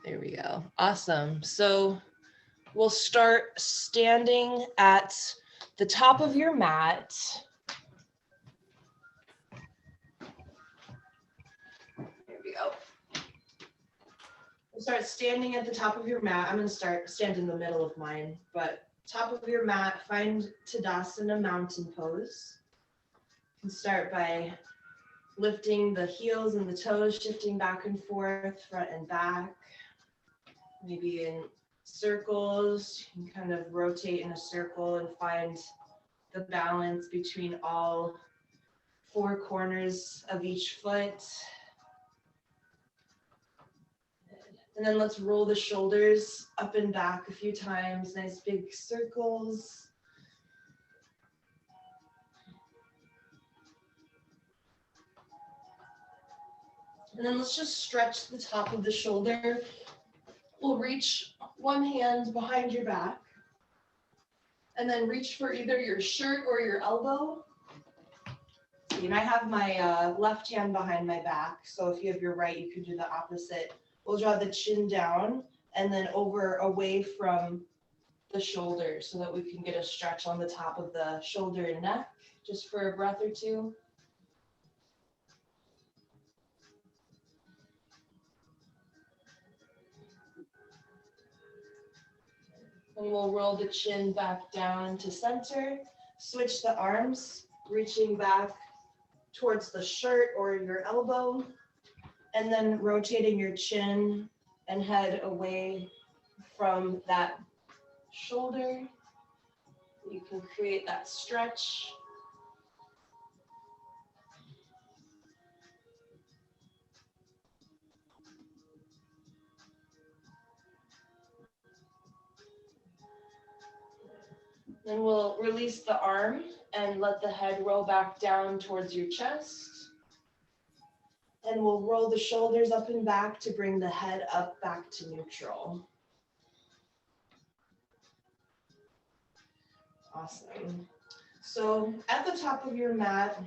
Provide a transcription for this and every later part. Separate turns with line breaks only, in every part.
There we go. Awesome. So we'll start standing at the top of your mat. There we go. We'll start standing at the top of your mat. I'm going to stand in the middle of mine, but top of your mat, find Tadasana mountain pose. You can start by lifting the heels and the toes, shifting back and forth, front and back. Maybe in circles, you can kind of rotate in a circle and find the balance between all four corners of each foot. And then let's roll the shoulders up and back a few times, nice big circles. And then let's just stretch the top of the shoulder. We'll reach one hand behind your back and then reach for either your shirt or your elbow. And I have my left hand behind my back, so if you have your right, you can do the opposite. We'll draw the chin down and then over away from the shoulder so that we can get a stretch on the top of the shoulder and neck, just for a breath or two. And we'll roll the chin back down to center, switch the arms, reaching back towards the shirt or your elbow, and then rotating your chin and head away from that shoulder. You can create that stretch. Then we'll release the arm and let the head roll back down towards your chest. And we'll roll the shoulders up and back to bring the head up back to neutral. Awesome. So at the top of your mat,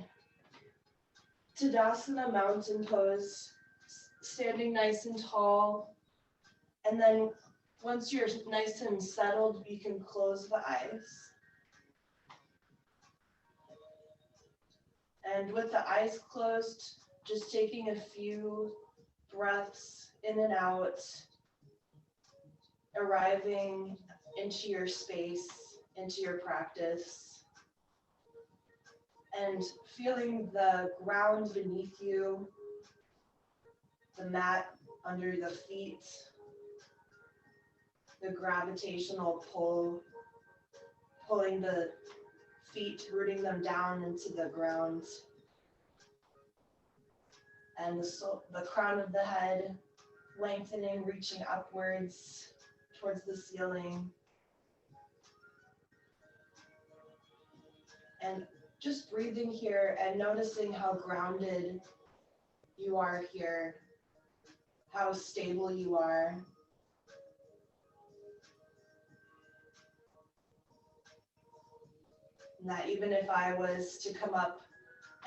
Tadasana mountain pose, standing nice and tall. And then once you're nice and settled, you can close the eyes. And with the eyes closed, just taking a few breaths in and out, arriving into your space, into your practice, and feeling the ground beneath you, the mat under the feet, the gravitational pull, pulling the feet, rooting them down into the ground, and the crown of the head lengthening, reaching upwards towards the ceiling. And just breathing here and noticing how grounded you are here, how stable you are. And that even if I was to come up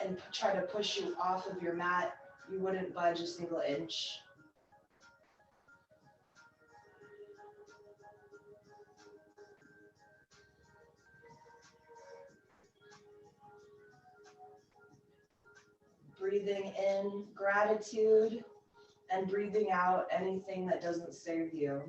and try to push you off of your mat, you wouldn't budge a single inch. Breathing in gratitude and breathing out anything that doesn't serve you.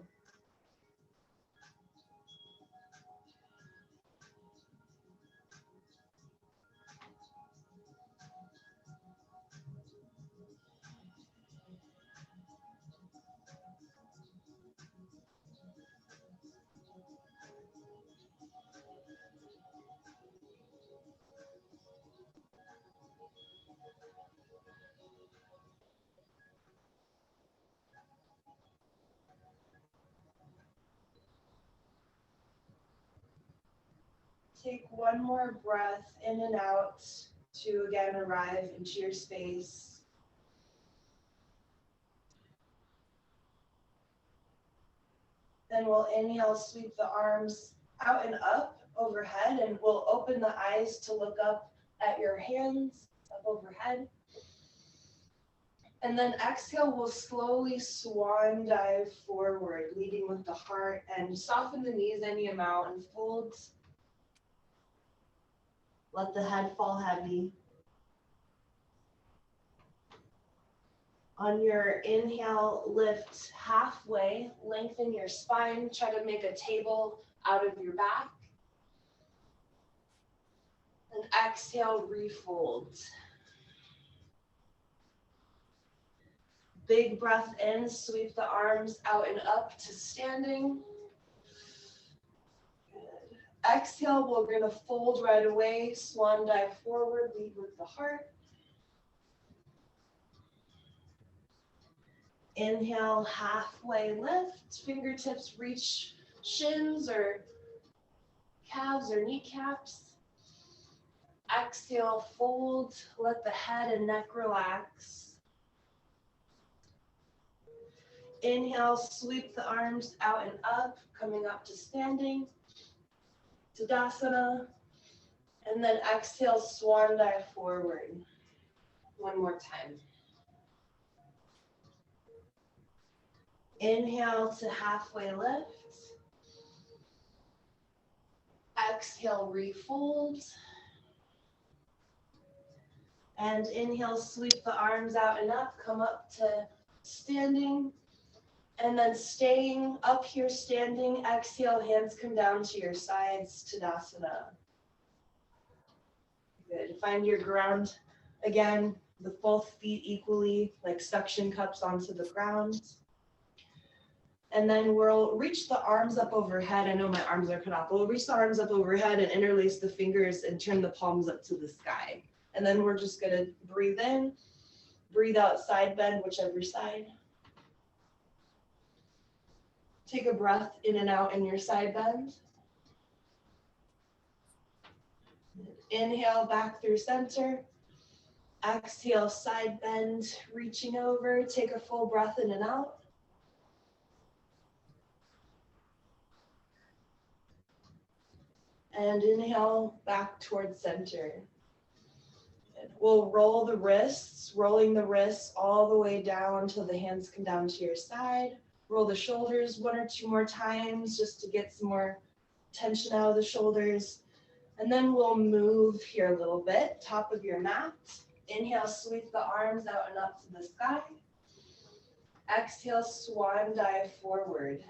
Take one more breath in and out to again arrive into your space. Then we'll inhale, sweep the arms out and up overhead, and we'll open the eyes to look up at your hands up overhead. And then exhale, we'll slowly swan dive forward, leading with the heart, and soften the knees any amount and fold. Let the head fall heavy. On your inhale, lift halfway, lengthen your spine, try to make a table out of your back. And exhale, refold. Big breath in, sweep the arms out and up to standing. Good. Exhale, we're going to fold right away, swan dive forward, lead with the heart. Inhale, halfway lift, fingertips reach shins or calves or kneecaps. Exhale, fold, let the head and neck relax. Inhale, sweep the arms out and up, coming up to standing, Tadasana. And then exhale, swan dive forward. One more time. Inhale to halfway lift. Exhale, refold. And inhale, sweep the arms out and up, come up to standing. And then staying up here standing, exhale, hands come down to your sides, Tadasana. Good. Find your ground again, with both feet equally, like suction cups onto the ground. And then we'll reach the arms up overhead. I know my arms are cut off, but we'll reach the arms up overhead and interlace the fingers and turn the palms up to the sky. And then we're just gonna breathe in, breathe out, side bend, whichever side. Take a breath in and out in your side bend. Inhale back through center. Exhale, side bend, reaching over. Take a full breath in and out. And inhale back towards center. We'll roll the wrists, rolling the wrists all the way down until the hands come down to your side. Roll the shoulders one or two more times just to get some more tension out of the shoulders. And then we'll move here a little bit, top of your mat. Inhale, sweep the arms out and up to the sky. Exhale, swan dive forward.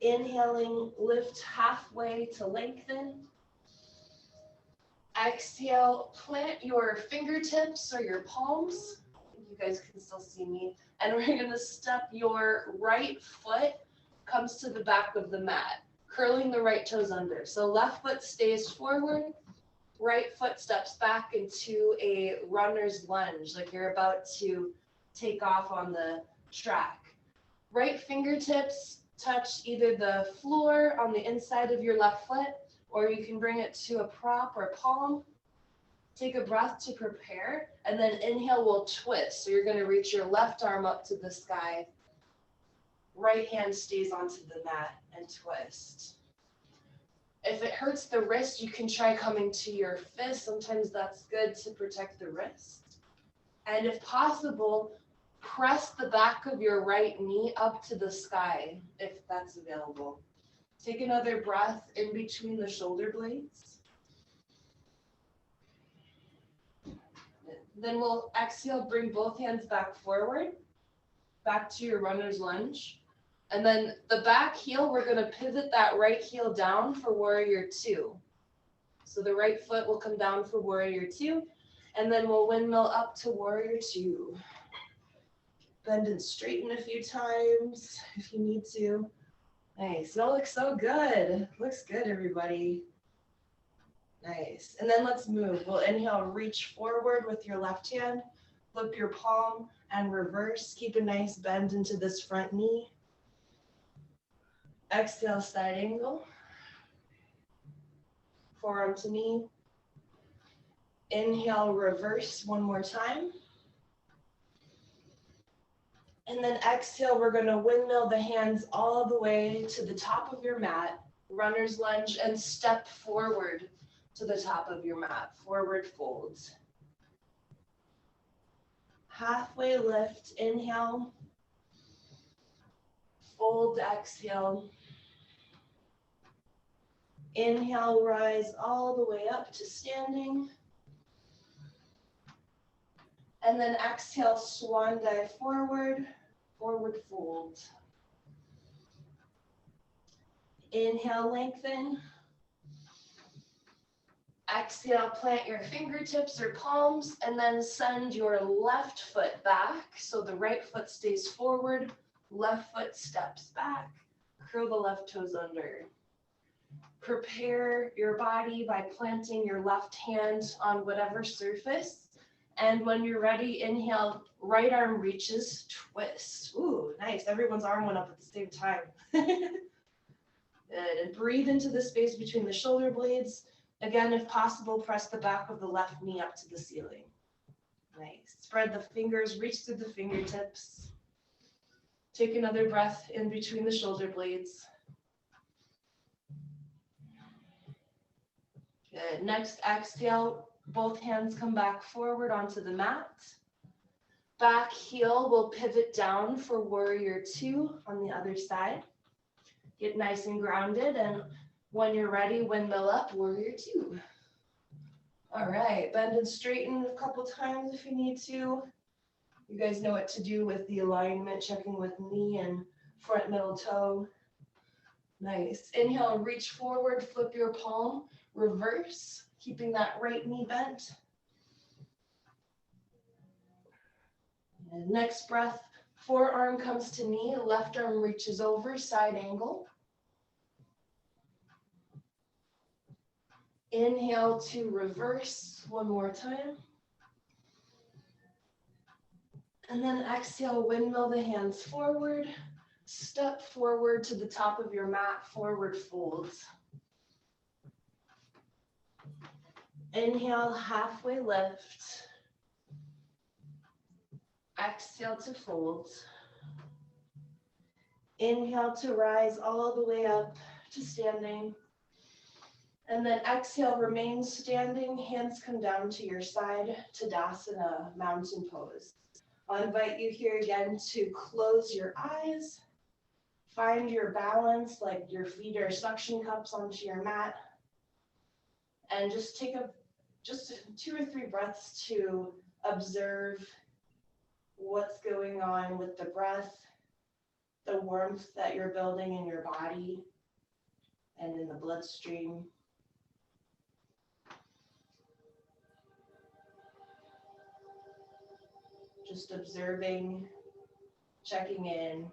Inhaling, lift halfway to lengthen. Exhale, plant your fingertips or your palms. You guys can still see me. And we're gonna step your right foot comes to the back of the mat, curling the right toes under. So left foot stays forward, right foot steps back into a runner's lunge, like you're about to take off on the track. Right fingertips touch either the floor on the inside of your left foot, or you can bring it to a prop or palm. Take a breath to prepare, and then inhale, we'll twist. So you're gonna reach your left arm up to the sky. Right hand stays onto the mat and twist. If it hurts the wrist, you can try coming to your fist. Sometimes that's good to protect the wrist. And if possible, press the back of your right knee up to the sky, if that's available. Take another breath in between the shoulder blades. Then we'll exhale, bring both hands back forward, back to your runner's lunge. And then the back heel, we're gonna pivot that right heel down for warrior two. So the right foot will come down for warrior two, and then we'll windmill up to warrior two. Bend and straighten a few times if you need to. Nice, that looks so good. Looks good, everybody. Nice, and then let's move. We'll inhale, reach forward with your left hand, flip your palm and reverse. Keep a nice bend into this front knee. Exhale, side angle. Forearm to knee. Inhale, reverse one more time. And then exhale, we're gonna windmill the hands all the way to the top of your mat, runner's lunge, and step forward to the top of your mat, forward fold. Halfway lift, inhale. Fold, exhale. Inhale, rise all the way up to standing. And then exhale, swan dive forward, forward fold. Inhale, lengthen. Exhale, plant your fingertips or palms, and then send your left foot back. So the right foot stays forward, left foot steps back. Curl the left toes under. Prepare your body by planting your left hand on whatever surface. And when you're ready, inhale, right arm reaches, twist. Ooh, nice. Everyone's arm went up at the same time. Good. And breathe into the space between the shoulder blades. Again, if possible, press the back of the left knee up to the ceiling. Nice. Spread the fingers, reach through the fingertips. Take another breath in between the shoulder blades. Good. Next, exhale, both hands come back forward onto the mat. Back heel will pivot down for warrior two on the other side. Get nice and grounded, and when you're ready, windmill up, warrior two. All right, bend and straighten a couple times if you need to. You guys know what to do with the alignment, checking with knee and front middle toe. Nice. Inhale, reach forward, flip your palm, reverse, keeping that right knee bent. And next breath, forearm comes to knee, left arm reaches over, side angle. Inhale to reverse one more time. And then exhale, windmill the hands forward. Step forward to the top of your mat, forward folds. Inhale, halfway lift. Exhale to fold. Inhale to rise all the way up to standing. And then exhale, remain standing, hands come down to your side, Tadasana, mountain pose. I'll invite you here again to close your eyes. Find your balance, like your feet are suction cups onto your mat. And just take just 2 or 3 breaths to observe what's going on with the breath, the warmth that you're building in your body and in the bloodstream. Just observing, checking in.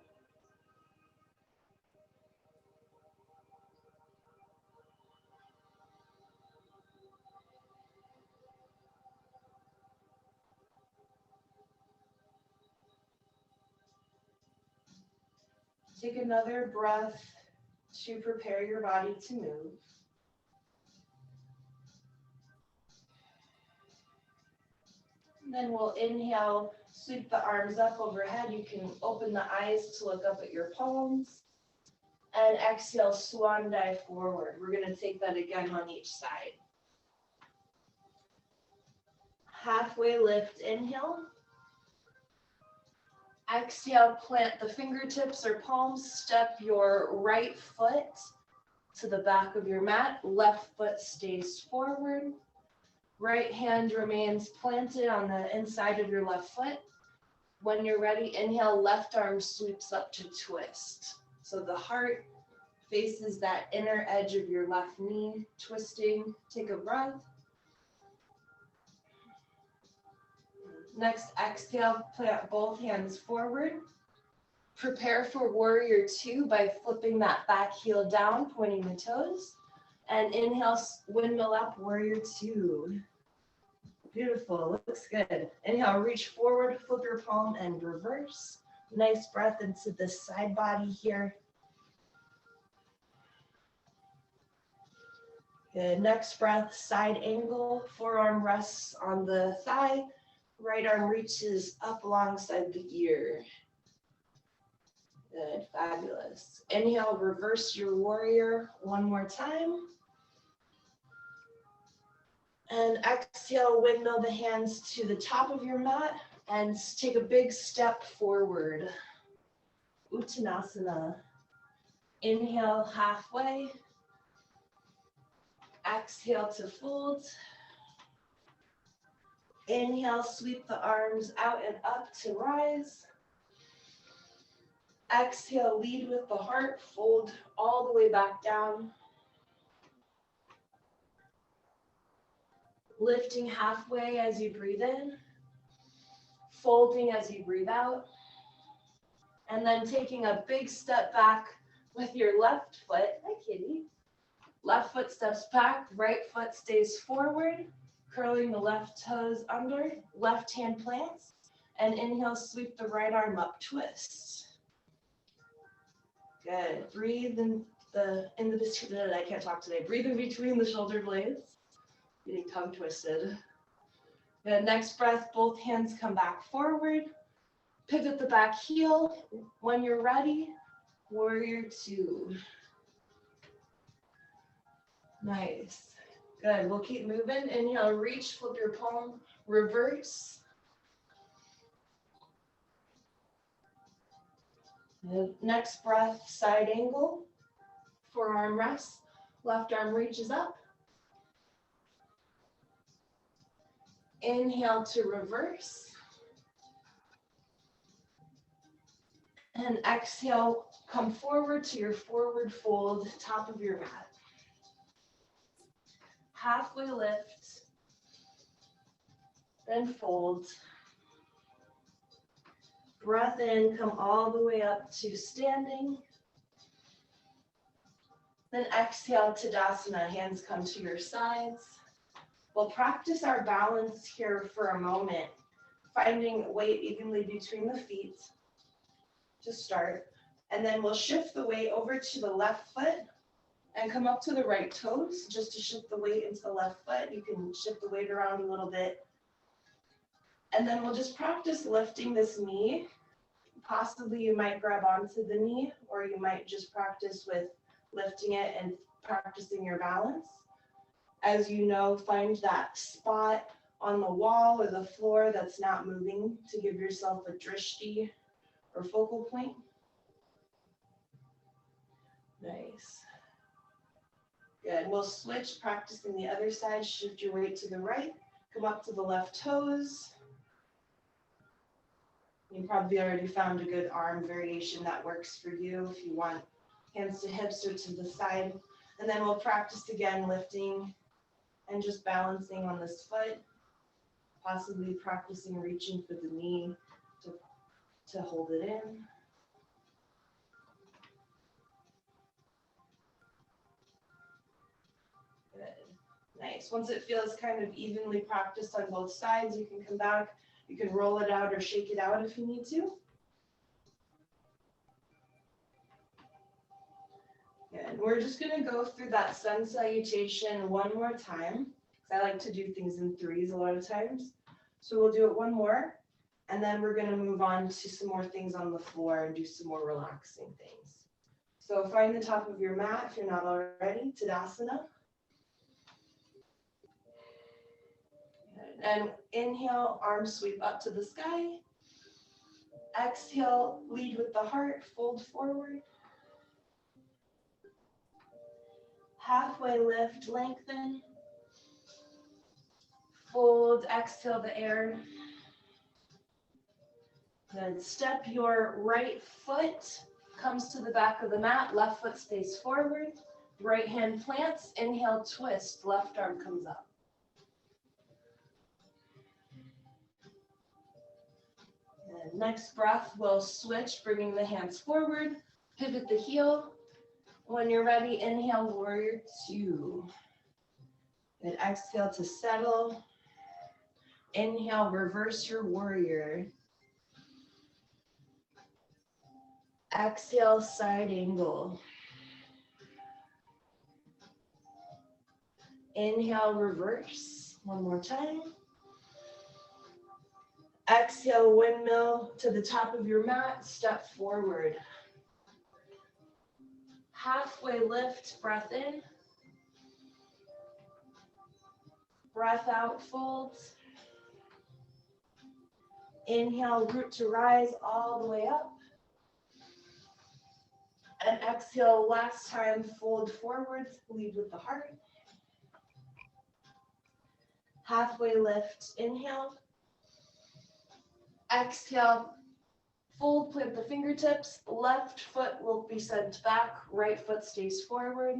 Take another breath to prepare your body to move. And then we'll inhale, sweep the arms up overhead. You can open the eyes to look up at your palms. And exhale, swan dive forward. We're going to take that again on each side. Halfway lift, inhale. Exhale, plant the fingertips or palms. Step your right foot to the back of your mat. Left foot stays forward. Right hand remains planted on the inside of your left foot. When you're ready, inhale, left arm sweeps up to twist. So the heart faces that inner edge of your left knee, twisting. Take a breath. Next, exhale, plant both hands forward. Prepare for warrior two by flipping that back heel down, pointing the toes. And inhale, windmill up, warrior two. Beautiful, looks good. Inhale, reach forward, flip your palm and reverse. Nice breath into the side body here. Good, next breath, side angle, forearm rests on the thigh. Right arm reaches up alongside the ear. Good, fabulous. Inhale, reverse your warrior one more time. And exhale, windmill the hands to the top of your mat and take a big step forward. Uttanasana. Inhale halfway. Exhale to fold. Inhale, sweep the arms out and up to rise. Exhale, lead with the heart, fold all the way back down. Lifting halfway as you breathe in, folding as you breathe out, and then taking a big step back with your left foot. Hi, kitty. Left foot steps back, right foot stays forward, curling the left toes under, left hand plants, and inhale, sweep the right arm up, twist. Good. Breathe in I can't talk today. Breathe in between the shoulder blades. Getting tongue twisted. The next breath, both hands come back forward. Pivot the back heel. When you're ready, warrior two. Nice. Good. We'll keep moving. Inhale, reach, flip your palm, reverse. The next breath, side angle. Forearm rests. Left arm reaches up. Inhale to reverse. And exhale, come forward to your forward fold, top of your mat. Halfway lift, then fold. Breath in, come all the way up to standing. Then exhale, Tadasana, hands come to your sides. We'll practice our balance here for a moment, finding weight evenly between the feet to start. And then we'll shift the weight over to the left foot and come up to the right toes just to shift the weight into the left foot. You can shift the weight around a little bit. And then we'll just practice lifting this knee. Possibly you might grab onto the knee, or you might just practice with lifting it and practicing your balance. As you know, find that spot on the wall or the floor that's not moving to give yourself a drishti or focal point. Nice. Good. We'll switch, practicing the other side. Shift your weight to the right. Come up to the left toes. You probably already found a good arm variation that works for you if you want hands to hips or to the side. And then we'll practice again, lifting and just balancing on this foot, possibly practicing reaching for the knee to hold it in. Good. Nice. Once it feels kind of evenly practiced on both sides, you can come back. You can roll it out or shake it out if you need to. Good. We're just going to go through that sun salutation one more time. I like to do things in threes a lot of times. So we'll do it one more, and then we're going to move on to some more things on the floor and do some more relaxing things. So find the top of your mat if you're not already, Tadasana. And inhale, arms sweep up to the sky. Exhale, lead with the heart, fold forward. Halfway lift, lengthen. Fold, exhale the air. Good. Step your right foot comes to the back of the mat. Left foot stays forward. Right hand plants. Inhale, twist. Left arm comes up. And next breath, we'll switch, bringing the hands forward. Pivot the heel. When you're ready, inhale, warrior two. Then exhale to settle. Inhale, reverse your warrior. Exhale, side angle. Inhale, reverse. One more time. Exhale, windmill to the top of your mat, step forward. Halfway lift, breath in. Breath out, fold. Inhale, root to rise all the way up. And exhale, last time, fold forwards, lead with the heart. Halfway lift, inhale. Exhale, fold, plant the fingertips. Left foot will be sent back, right foot stays forward.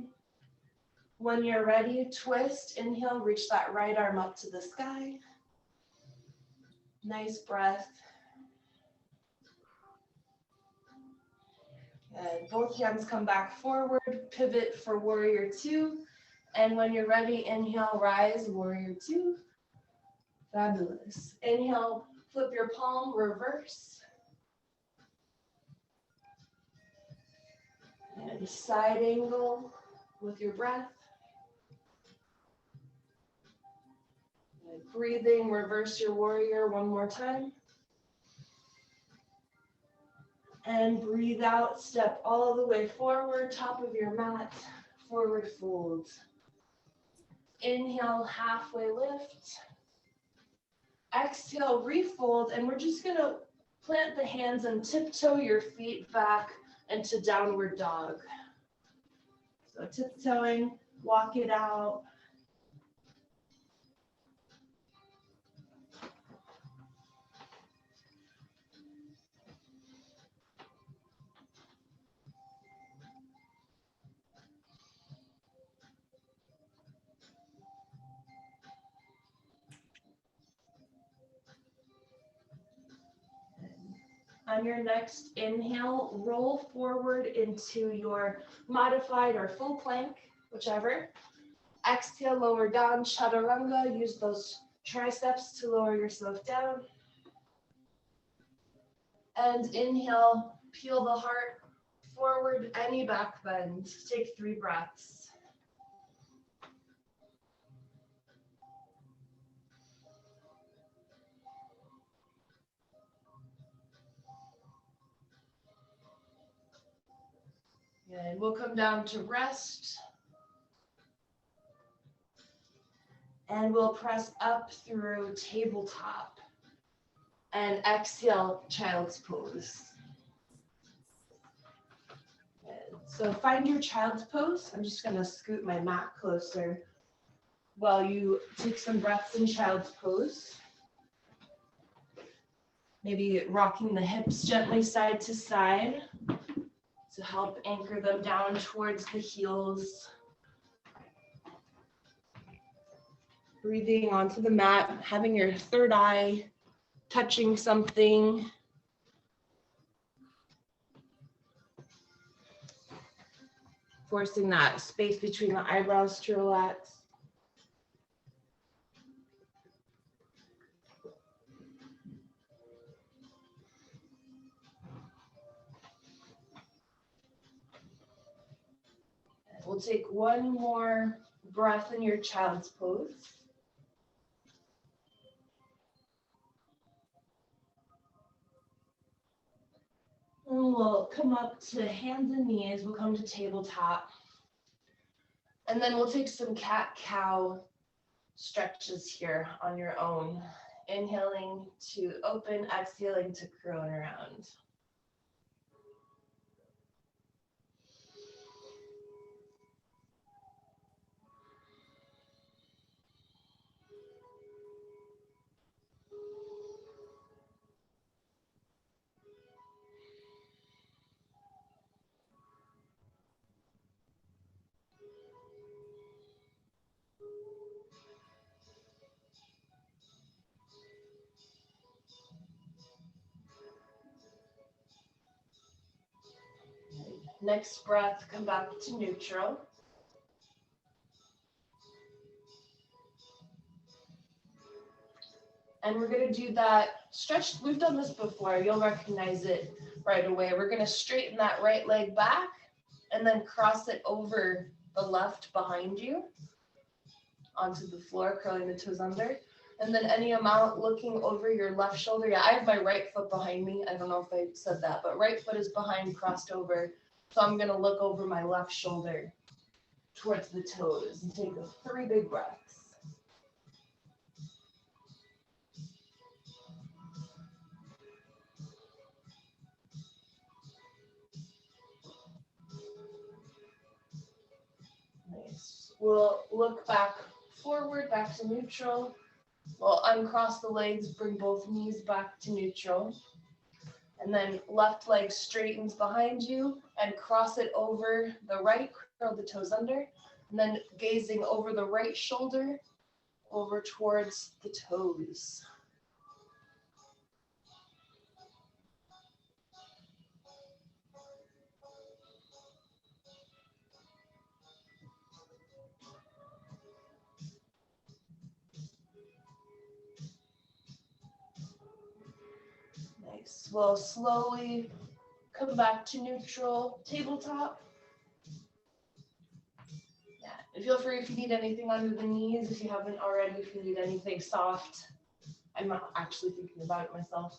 When you're ready, twist, inhale, reach that right arm up to the sky. Nice breath. And both hands come back forward, pivot for warrior two. And when you're ready, inhale, rise, warrior two. Fabulous. Inhale, flip your palm, reverse. And side angle with your breath. And breathing, reverse your warrior one more time. And breathe out, step all the way forward, top of your mat, forward fold. Inhale, halfway lift. Exhale, refold, and we're just gonna plant the hands and tiptoe your feet back into downward dog. So tiptoeing, walk it out. On your next inhale, roll forward into your modified or full plank, whichever. Exhale, lower down, chaturanga. Use those triceps to lower yourself down. And inhale, peel the heart forward, any back bend. Take 3 breaths. And we'll come down to rest. And we'll press up through tabletop. And exhale, child's pose. And so find your child's pose. I'm just going to scoot my mat closer while you take some breaths in child's pose. Maybe rocking the hips gently side to side to help anchor them down towards the heels. Breathing onto the mat, having your third eye touching something. Forcing that space between the eyebrows to relax. We'll take one more breath in your child's pose. And we'll come up to hands and knees. We'll come to tabletop. And then we'll take some cat-cow stretches here on your own. Inhaling to open, exhaling to crone around. Next breath, come back to neutral. And we're going to do that stretch. We've done this before. You'll recognize it right away. We're going to straighten that right leg back and then cross it over the left behind you onto the floor, curling the toes under. And then any amount looking over your left shoulder. Yeah, I have my right foot behind me. I don't know if I said that, but right foot is behind, crossed over. So I'm going to look over my left shoulder towards the toes and take 3 big breaths. We'll look back forward, back to neutral. We'll uncross the legs, bring both knees back to neutral. And then left leg straightens behind you and cross it over the right, curl the toes under. And then gazing over the right shoulder, over towards the toes. Nice. We'll slowly come back to neutral tabletop. Yeah. Feel free if you need anything under the knees, if you haven't already, if you need anything soft. I'm not actually thinking about it myself.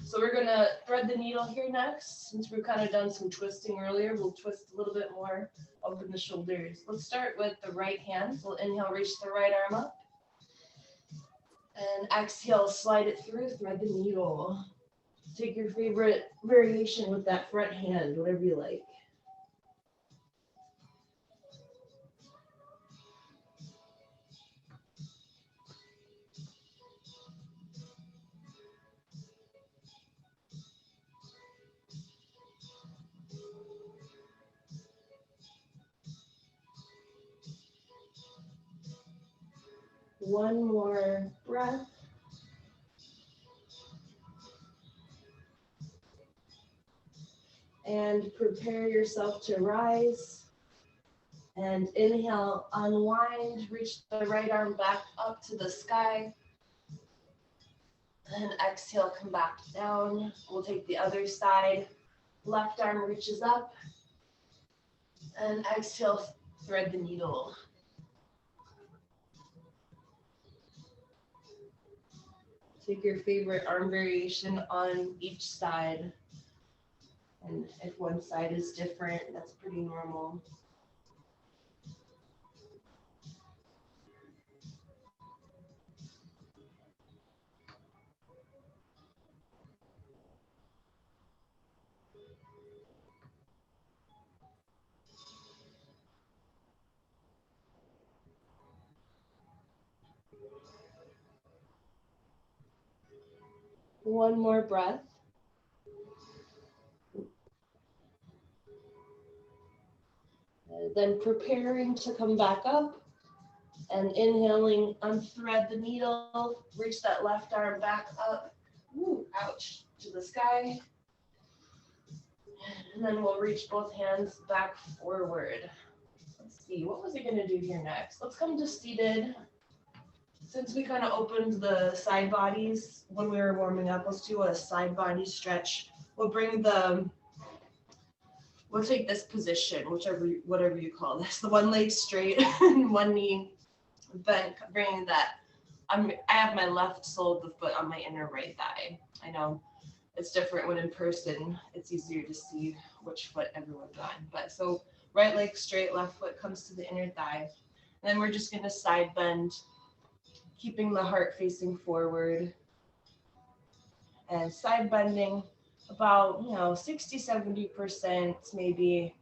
So we're gonna thread the needle here next. Since we've kind of done some twisting earlier, we'll twist a little bit more, open the shoulders. Let's start with the right hand. We'll inhale, reach the right arm up. And exhale, slide it through, thread the needle. Take your favorite variation with that front hand, whatever you like. One more breath. And prepare yourself to rise. And inhale, unwind, reach the right arm back up to the sky. And exhale, come back down. We'll take the other side. Left arm reaches up. And exhale, thread the needle. Take your favorite arm variation on each side. And if one side is different, that's pretty normal. One more breath. Then preparing to come back up and inhaling, unthread the needle, reach that left arm back up, ouch, to the sky. And then we'll reach both hands back forward. Let's see, what was I gonna do here next? Let's come to seated. Since we kind of opened the side bodies when we were warming up, let's do a side body stretch. We'll take this position, whatever you call this, the one leg straight and one knee bent, bringing that. I have my left sole of the foot on my inner right thigh. I know it's different when in person, it's easier to see which foot everyone's on. But so right leg straight, left foot comes to the inner thigh. And then we're just gonna side bend, keeping the heart facing forward and side bending about 60-70% maybe,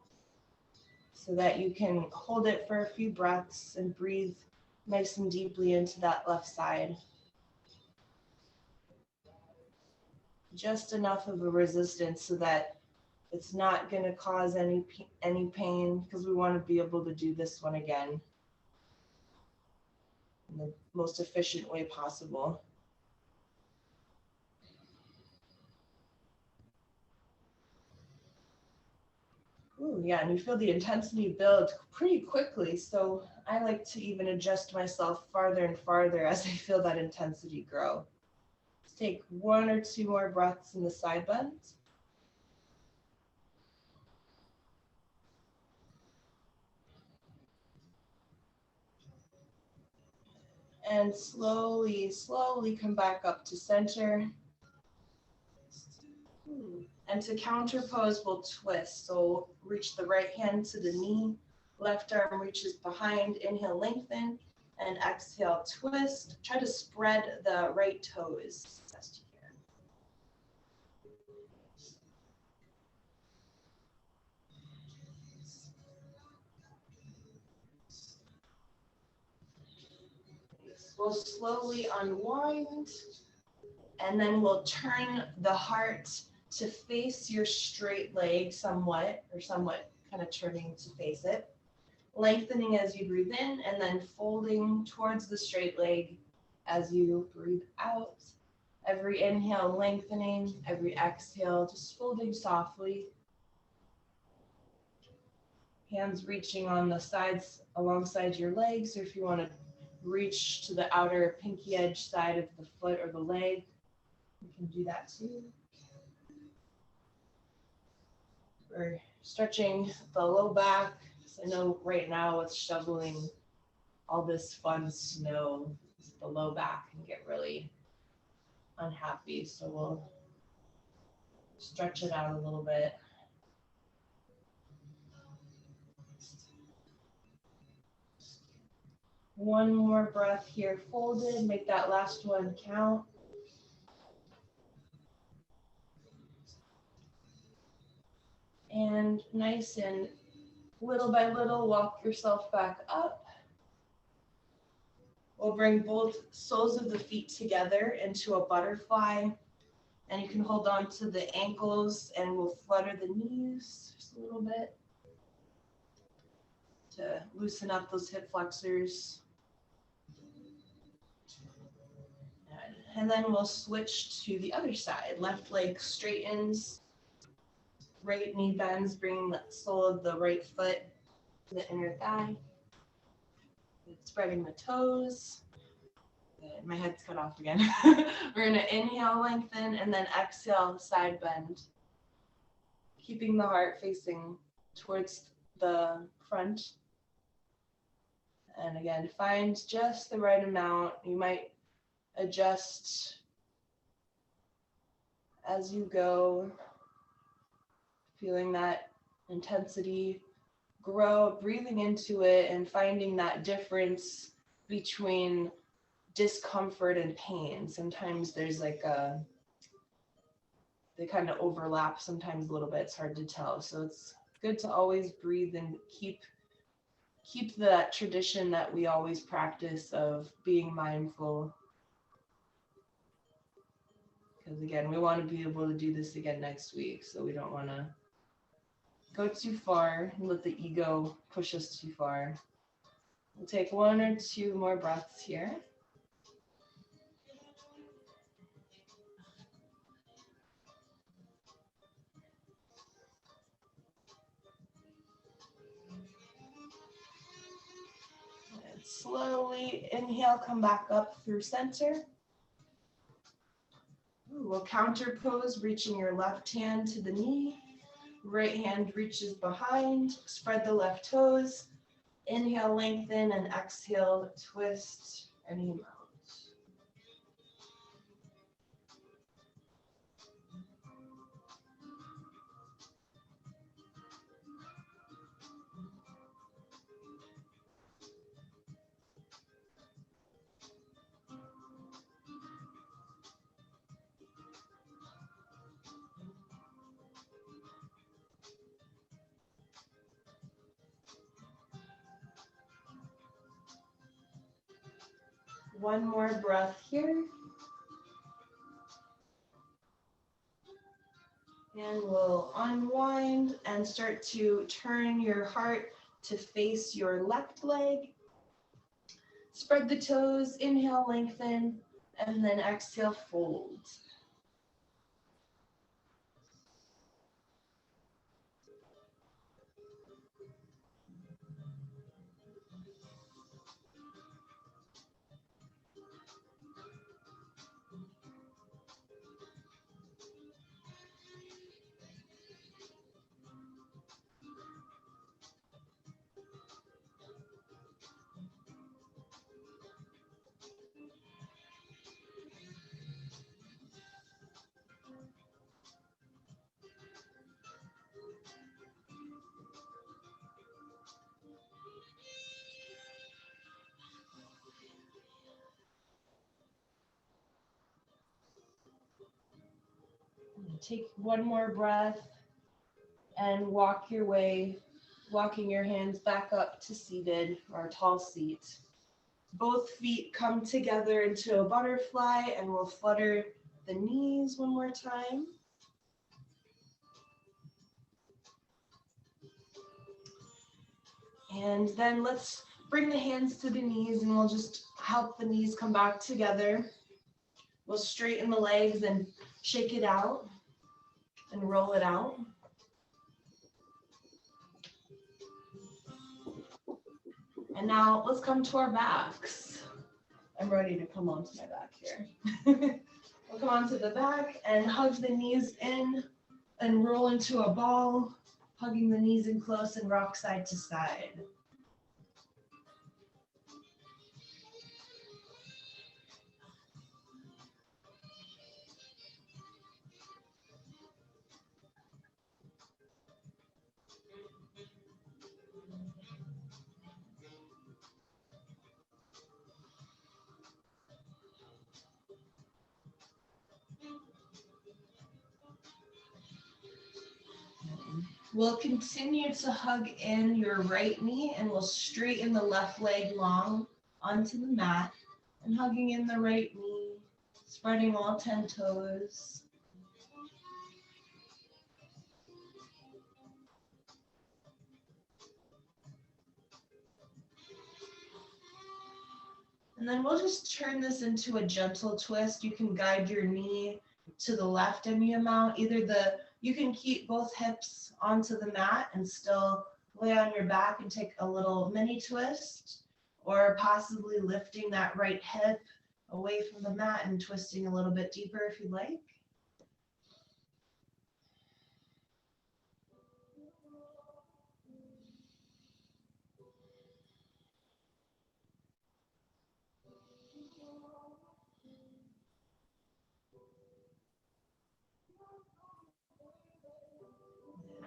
so that you can hold it for a few breaths and breathe nice and deeply into that left side. Just enough of a resistance so that it's not going to cause any pain, because we want to be able to do this one again in the most efficient way possible. Ooh, yeah, and you feel the intensity build pretty quickly, so I like to even adjust myself farther and farther as I feel that intensity grow. Let's take one or two more breaths in the side bend. And slowly, slowly come back up to center. And to counter pose, we'll twist. So reach the right hand to the knee, left arm reaches behind, inhale, lengthen, and exhale, twist. Try to spread the right toes as best you can. We'll slowly unwind, and then we'll turn the heart to face your straight leg somewhat, or somewhat kind of turning to face it. Lengthening as you breathe in, and then folding towards the straight leg as you breathe out. Every inhale lengthening, every exhale just folding softly. Hands reaching on the sides alongside your legs, or if you want to reach to the outer pinky edge side of the foot or the leg, you can do that too. We're stretching the low back. So I know right now with shoveling all this fun snow, the low back can get really unhappy. So we'll stretch it out a little bit. One more breath here, folded. Make that last one count. And nice and little by little, walk yourself back up. We'll bring both soles of the feet together into a butterfly. And you can hold on to the ankles, and we'll flutter the knees just a little bit to loosen up those hip flexors. And then we'll switch to the other side. Left leg straightens, right knee bends, bringing the sole of the right foot to the inner thigh. Spreading the toes. Good. My head's cut off again. We're going to inhale, lengthen, and then exhale, side bend. Keeping the heart facing towards the front. And again, find just the right amount. You might adjust as you go, feeling that intensity grow, breathing into it, and finding that difference between discomfort and pain. Sometimes there's like they kind of overlap sometimes a little bit. It's hard to tell. So it's good to always breathe and keep that tradition that we always practice of being mindful. Because again, we want to be able to do this again next week. So we don't want to go too far and let the ego push us too far. We'll take one or two more breaths here. And slowly inhale, come back up through center. We'll counter pose, reaching your left hand to the knee. Right hand reaches behind. Spread the left toes. Inhale, lengthen, and exhale, twist any amount. One more breath here. And we'll unwind and start to turn your heart to face your left leg. Spread the toes, inhale, lengthen, and then exhale, fold. Take one more breath and walk your way, walking your hands back up to seated or tall seat. Both feet come together into a butterfly, and we'll flutter the knees one more time. And then let's bring the hands to the knees, and we'll just help the knees come back together. We'll straighten the legs and shake it out and roll it out. And now let's come to our backs. I'm ready to come onto my back here. We'll come onto the back and hug the knees in and roll into a ball, hugging the knees in close and rock side to side. We'll continue to hug in your right knee, and we'll straighten the left leg long onto the mat and hugging in the right knee, spreading all 10 toes. And then we'll just turn this into a gentle twist. You can guide your knee to the left any amount. You can keep both hips onto the mat and still lay on your back and take a little mini twist, or possibly lifting that right hip away from the mat and twisting a little bit deeper if you'd like.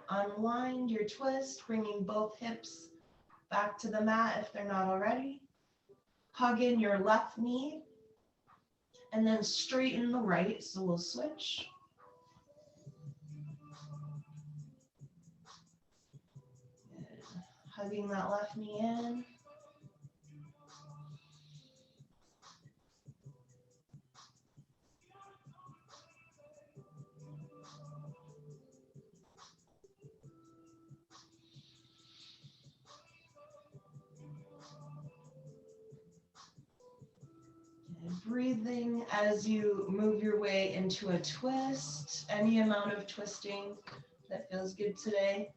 Unwind your twist, bringing both hips back to the mat if they're not already. Hug in your left knee and then straighten the right, so we'll switch. Good. Hugging that left knee in. Breathing as you move your way into a twist, any amount of twisting that feels good today.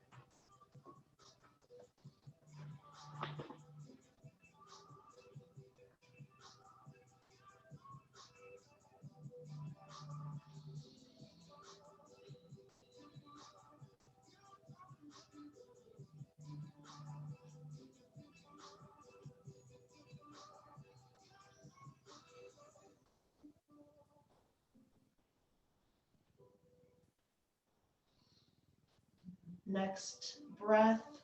Next breath,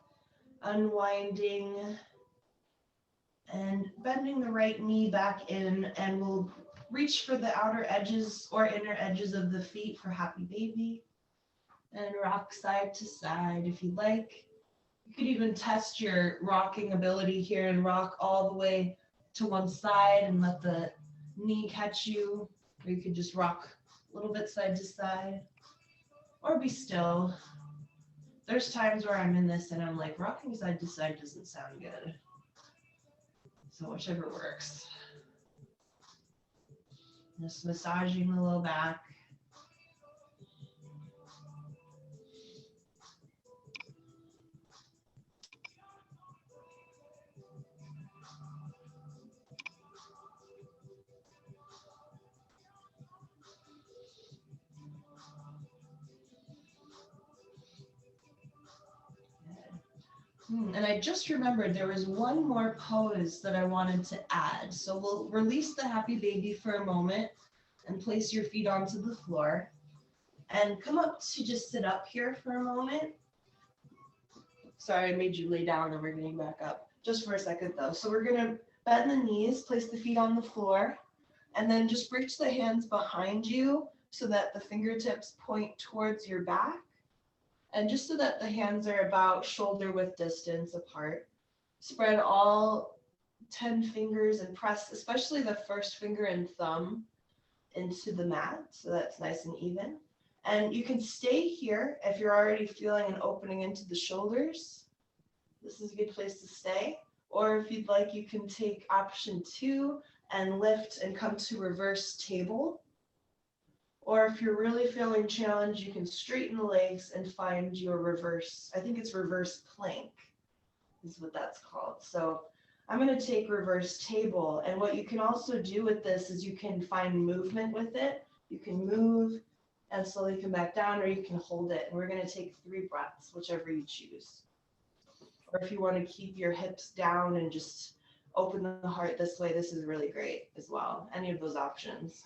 unwinding and bending the right knee back in, and we'll reach for the outer edges or inner edges of the feet for happy baby, and rock side to side if you'd like. You could even test your rocking ability here and rock all the way to one side and let the knee catch you, or you could just rock a little bit side to side, or be still. There's times where I'm in this and I'm like, rocking side to side doesn't sound good. So whichever works. Just massaging the low back. And I just remembered there was one more pose that I wanted to add. So we'll release the happy baby for a moment and place your feet onto the floor and come up to just sit up here for a moment. Sorry, I made you lay down and we're getting back up. Just for a second though. So we're gonna bend the knees, place the feet on the floor, and then just reach the hands behind you so that the fingertips point towards your back. And just so that the hands are about shoulder width distance apart. Spread all 10 fingers and press, especially the first finger and thumb into the mat, so that's nice and even. And you can stay here if you're already feeling an opening into the shoulders. This is a good place to stay. Or if you'd like, you can take option 2 and lift and come to reverse table. Or if you're really feeling challenged, you can straighten the legs and find your reverse, I think it's reverse plank is what that's called. So I'm going to take reverse table. And what you can also do with this is you can find movement with it. You can move and slowly come back down, or you can hold it. And we're going to take 3 breaths, whichever you choose. Or if you want to keep your hips down and just open the heart this way, this is really great as well. Any of those options.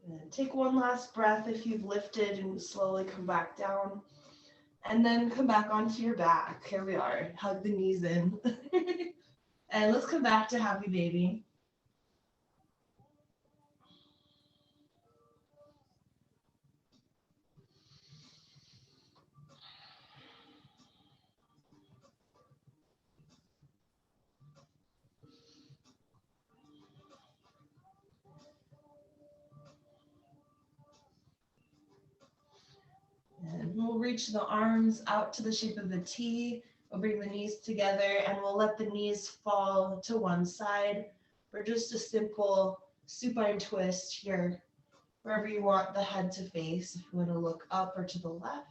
And take one last breath if you've lifted and slowly come back down. And then come back onto your back. Here we are. Hug the knees in. And let's come back to happy baby. And we'll reach the arms out to the shape of a T. We'll bring the knees together and we'll let the knees fall to one side for just a simple supine twist here, wherever you want the head to face. If you want to look up or to the left.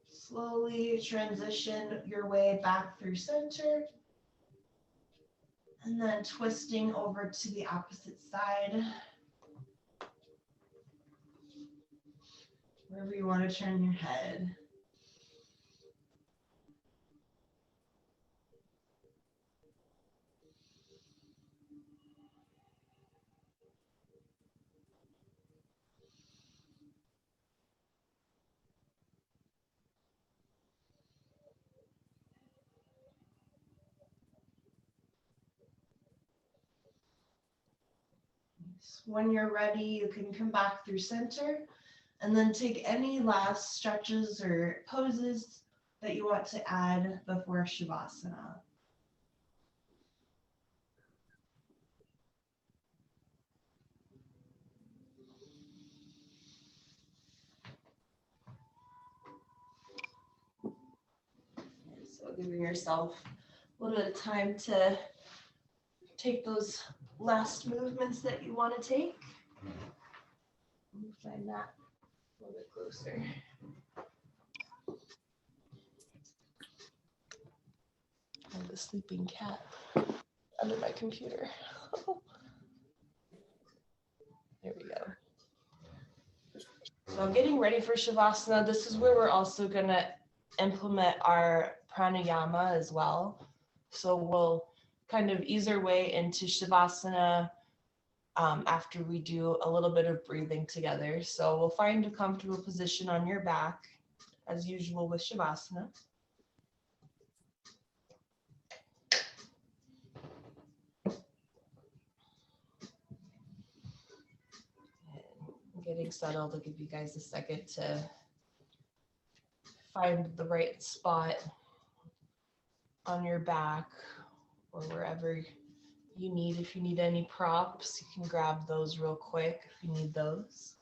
Slowly transition your way back through center. And then twisting over to the opposite side. Wherever you want to turn your head. When you're ready, you can come back through center and then take any last stretches or poses that you want to add before Shavasana. So giving yourself a little bit of time to take those last movements that you want to take. Find that a little bit closer. I have the sleeping cat under my computer. There we go. So getting ready for Shavasana, this is where we're also going to implement our pranayama as well. So we'll kind of ease our way into Shavasana after we do a little bit of breathing together. So we'll find a comfortable position on your back, as usual with Shavasana. Getting settled, I'll give you guys a second to find the right spot on your back or wherever you need. If you need any props, you can grab those real quick if you need those.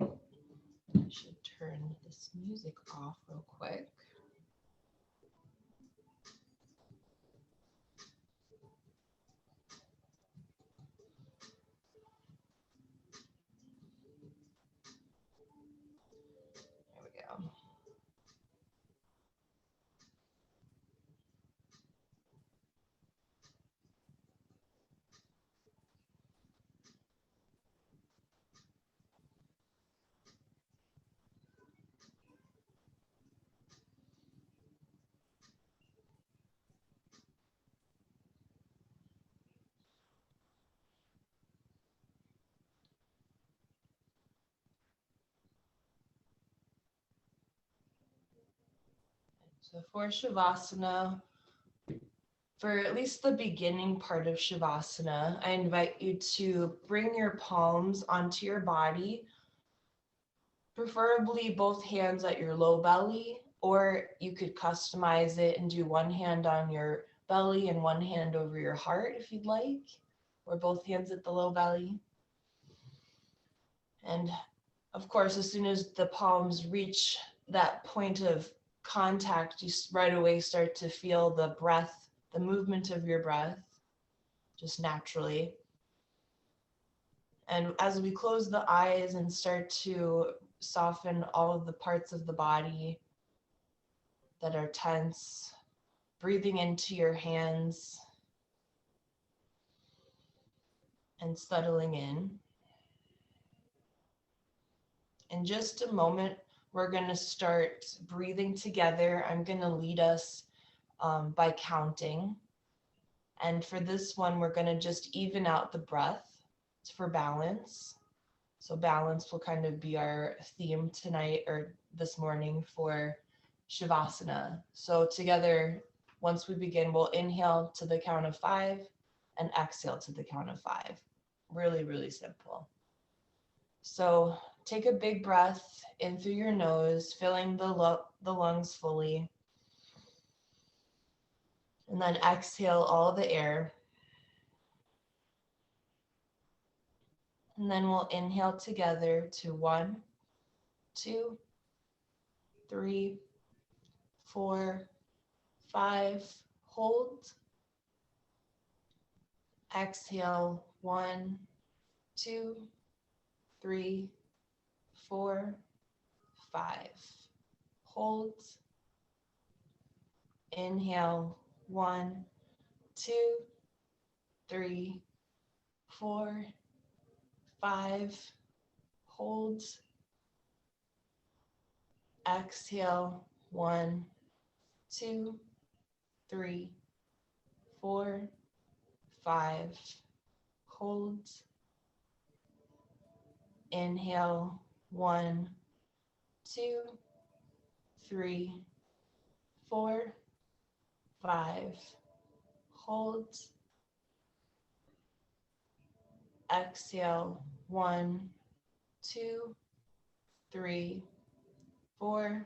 I should turn this music off real quick. There we go. So for Shavasana, for at least the beginning part of Shavasana, I invite you to bring your palms onto your body, preferably both hands at your low belly, or you could customize it and do one hand on your belly and one hand over your heart if you'd like, or both hands at the low belly. And of course, as soon as the palms reach that point of contact, you right away start to feel the breath, the movement of your breath, just naturally. And as we close the eyes and start to soften all of the parts of the body that are tense, breathing into your hands and settling in. In just a moment, we're going to start breathing together. I'm going to lead us by counting. And for this one, we're going to just even out the breath. It's for balance. So balance will kind of be our theme tonight or this morning for Shavasana. So together, once we begin, we'll inhale to the count of 5 and exhale to the count of 5. Really, really simple. So take a big breath in through your nose, filling the lungs fully. And then exhale all the air. And then we'll inhale together to 1, 2, 3, 4, 5. Hold. Exhale 1, 2, 3, 4, 5. Hold. Inhale 1, 2, 3, 4, 5. Hold. Exhale 1, 2, 3, 4, 5. Hold. Inhale 1, 2, 3, 4, 5. Hold. Exhale 1, 2, 3, 4,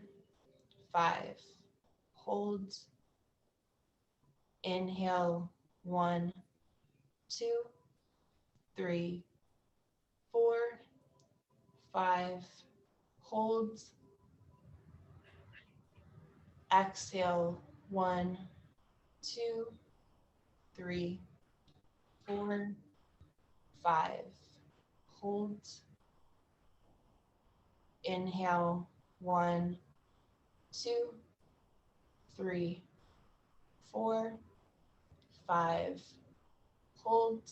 5. Hold. Inhale 1, 2, 3, 4, 5. Hold. Exhale 1, 2, 3, 4, 5. Hold. Inhale 1, 2, 3, 4, 5. Hold.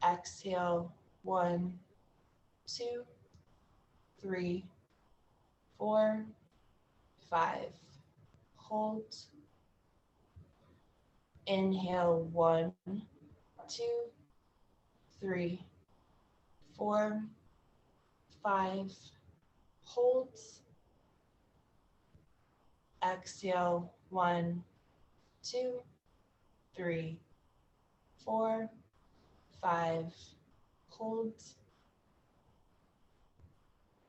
Exhale 1, 2, 3, 4, 5. Hold. Inhale 1, 2, 3, 4, 5. Hold. Exhale 1, 2, 3, 4, 5. Hold.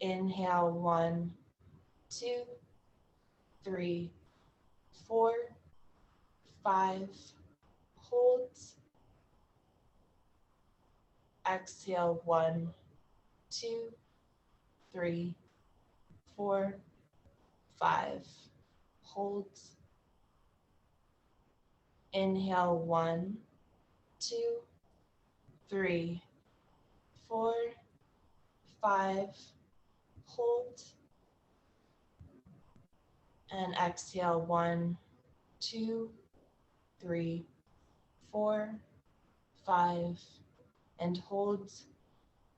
Inhale 1, 2, 3, 4, 5. Hold. Exhale 1, 2, 3, 4, 5. Hold. Inhale 1, 2, 3, 4, 5. Hold. And exhale 1, 2, 3, 4, 5. And hold.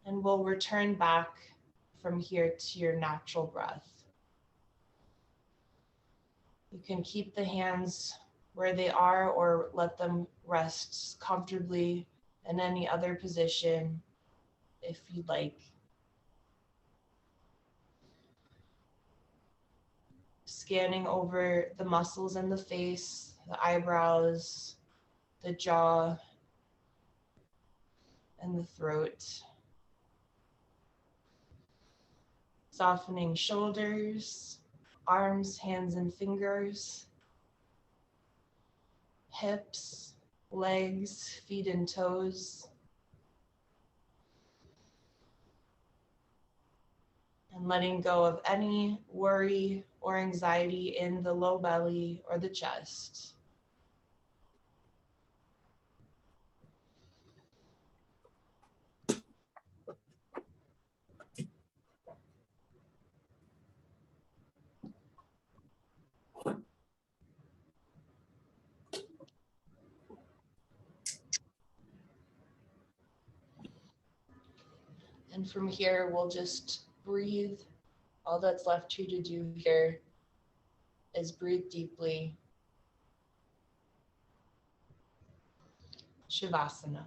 And we'll return back from here to your natural breath. You can keep the hands where they are or let them rest comfortably in any other position if you'd like. scanning over the muscles in the face, the eyebrows, the jaw, and the throat. Softening shoulders, arms, hands, and fingers, hips, legs, feet, and toes. And letting go of any worry or anxiety in the low belly or the chest. And from here, we'll just breathe. All that's left for you to do here is breathe deeply. Shavasana.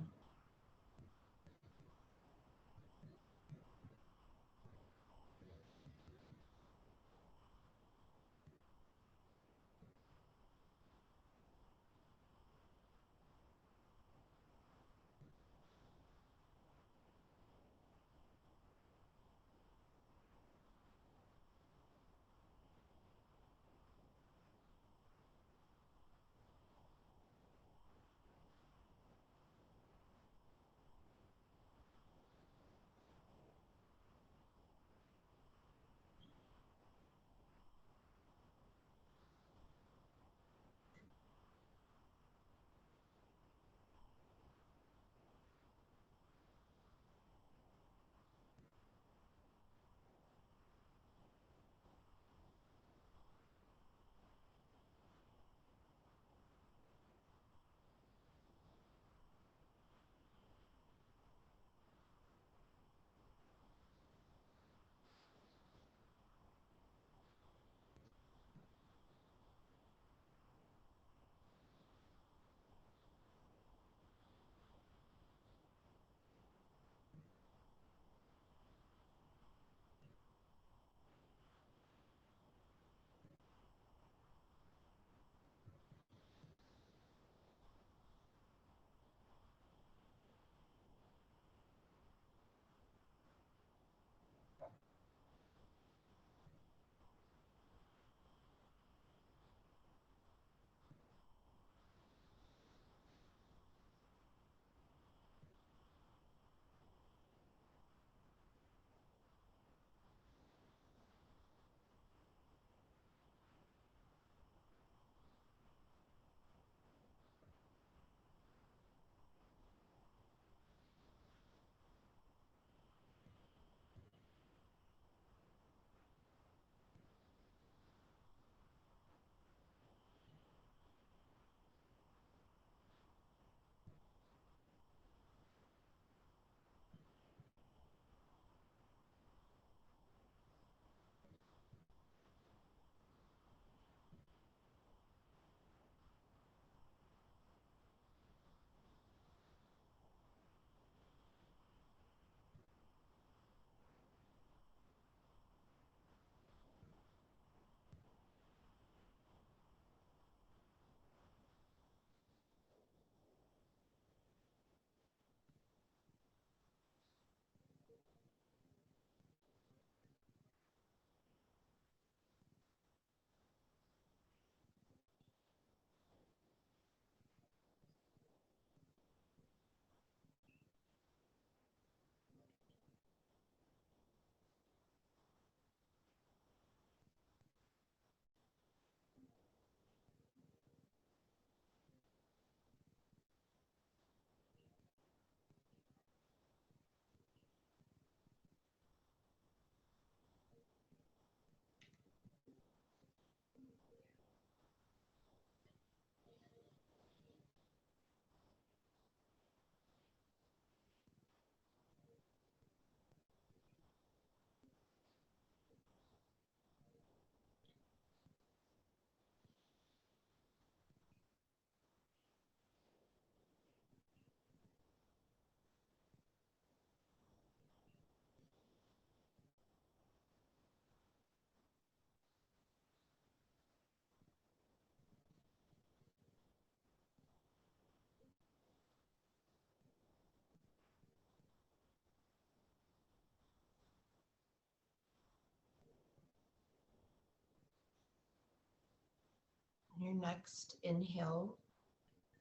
your next inhale,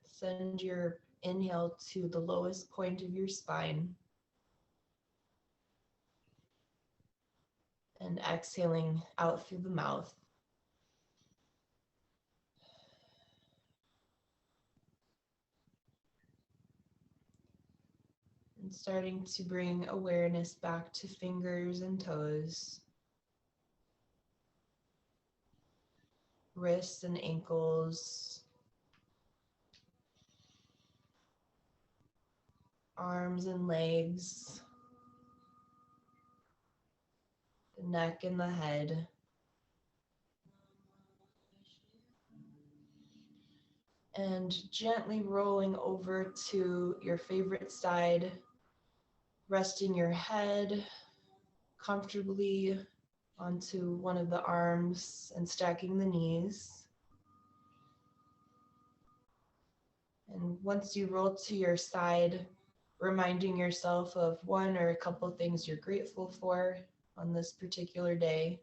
send your inhale to the lowest point of your spine. And exhaling out through the mouth. And starting to bring awareness back to fingers and toes, wrists and ankles, arms and legs, the neck and the head. And gently rolling over to your favorite side, resting your head comfortably onto one of the arms and stacking the knees. And once you roll to your side, reminding yourself of one or a couple things you're grateful for on this particular day.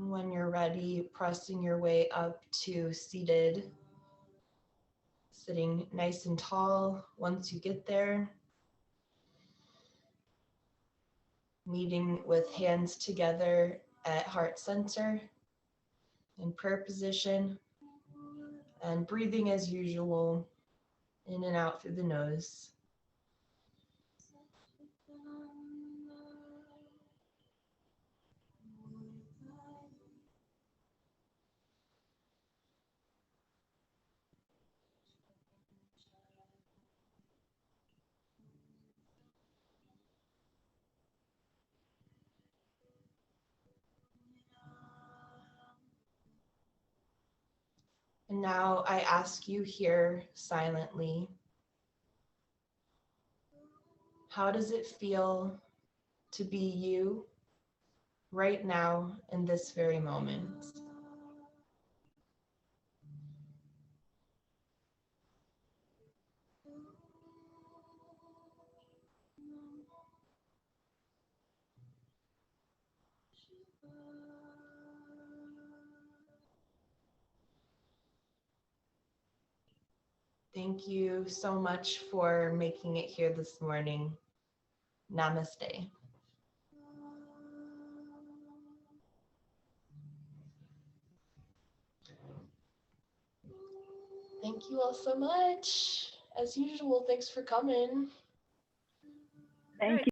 When you're ready, pressing your way up to seated, sitting nice and tall. Once you get there, meeting with hands together at heart center in prayer position, and breathing as usual, in and out through the nose. And now I ask you here silently, how does it feel to be you right now in this very moment? Thank you so much for making it here this morning. Namaste. Thank you all so much. As usual, thanks for coming.
Thank you.